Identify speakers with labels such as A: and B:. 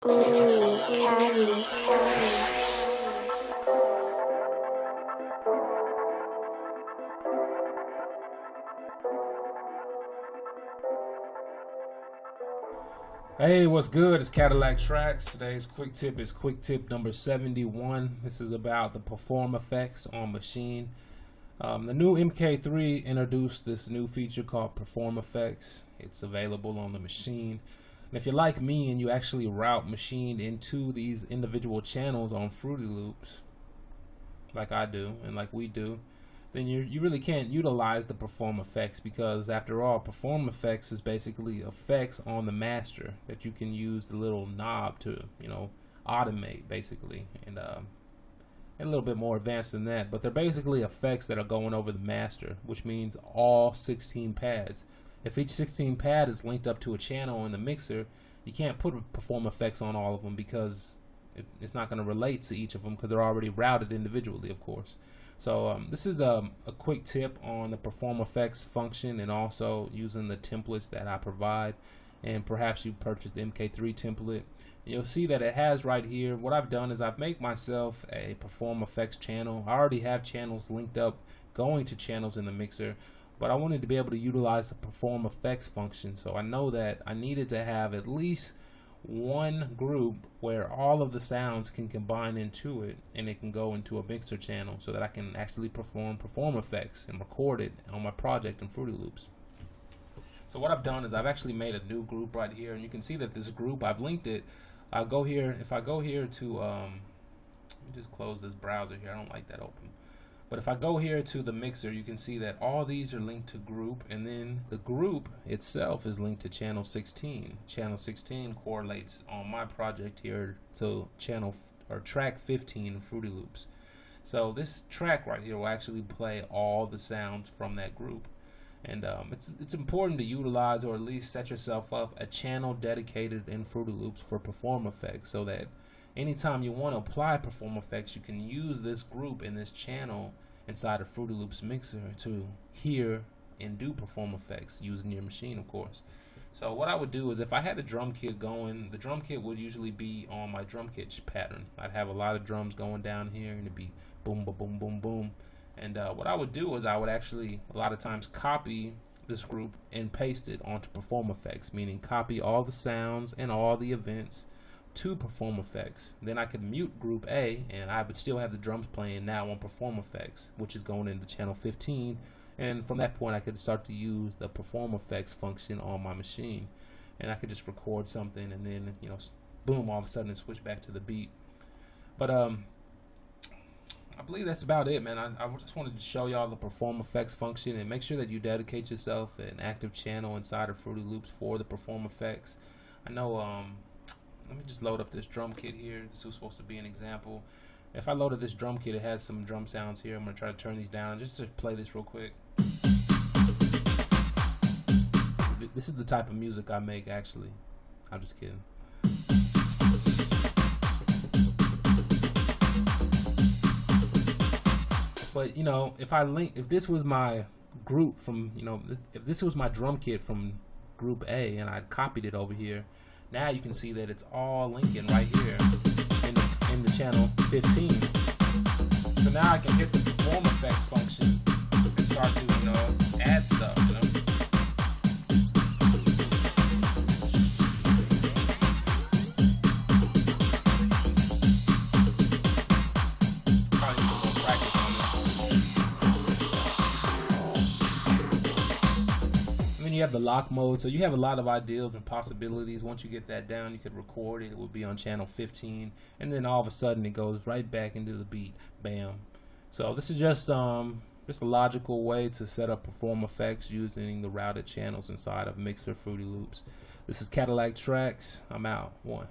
A: Hey, what's good? It's Cadillaktrackz. Today's quick tip is quick tip number 71. This is about the perform effects on Machine. The new MK3 introduced this new feature called perform effects. It's available on the Machine. And if you're like me and you actually route Machine into these individual channels on Fruity Loops, like I do and like we do, then you really can't utilize the perform effects, because after all, perform effects is basically effects on the master that you can use the little knob to, automate basically, and a little bit more advanced than that, but they're basically effects that are going over the master, which means all 16 pads. If each 16 pad is linked up to a channel in the mixer, you can't put perform effects on all of them because it's not going to relate to each of them, because they're already routed individually, of course. So this is a quick tip on the perform effects function, and also using the templates that I provide. And perhaps you purchased the MK3 template. You'll see that it has right here. What I've done is I've made myself a perform effects channel. I already have channels linked up going to channels in the mixer, but I wanted to be able to utilize the perform effects function. So I know that I needed to have at least one group where all of the sounds can combine into it, and it can go into a mixer channel so that I can actually perform effects and record it on my project in Fruity Loops. So what I've done is I've actually made a new group right here, and you can see that this group, I've linked it. I'll go here. If I go here to let me just close this browser here, I don't like that open. But if I go here to the mixer, you can see that all these are linked to group, and then the group itself is linked to channel 16. Channel 16 correlates on my project here to track 15 in Fruity Loops. So this track right here will actually play all the sounds from that group. And it's important to utilize, or at least set yourself up a channel dedicated in Fruity Loops for perform effects, so that anytime you want to apply perform effects, you can use this group in this channel inside of Fruity Loops mixer to hear and do perform effects using your machine, of course. So what I would do is, if I had a drum kit going, the drum kit would usually be on my drum kit pattern. I'd have a lot of drums going down here, and it'd be boom, boom, boom, boom, boom. And what I would do is I would actually a lot of times copy this group and paste it onto perform effects, meaning copy all the sounds and all the events to perform effects. Then I could mute group A, and I would still have the drums playing now on perform effects, which is going into channel 15. And from that point, I could start to use the perform effects function on my machine, and I could just record something, and then boom, all of a sudden it switch back to the beat. But I believe that's about it, man. I just wanted to show y'all the perform effects function, and make sure that you dedicate yourself an active channel inside of Fruity Loops for the perform effects. I know let me just load up this drum kit here. This was supposed to be an example. If I loaded this drum kit, it has some drum sounds here. I'm going to try to turn these down just to play this real quick. This is the type of music I make, actually. I'm just kidding. But if this was my group from, if this was my drum kit from group A and I copied it over here, now you can see that it's all linking right here in the channel 15. So now I can hit the perform effects function and start to add stuff. Probably need a little practice on this. And then you have the lock mode, so you have a lot of ideas and possibilities. Once you get that down, you could record it. It would be on channel 15, and then all of a sudden it goes right back into the beat. Bam. So this is just a logical way to set up perform effects using the routed channels inside of Mixer Fruity Loops. This is Cadillaktrackz. I'm out. 1.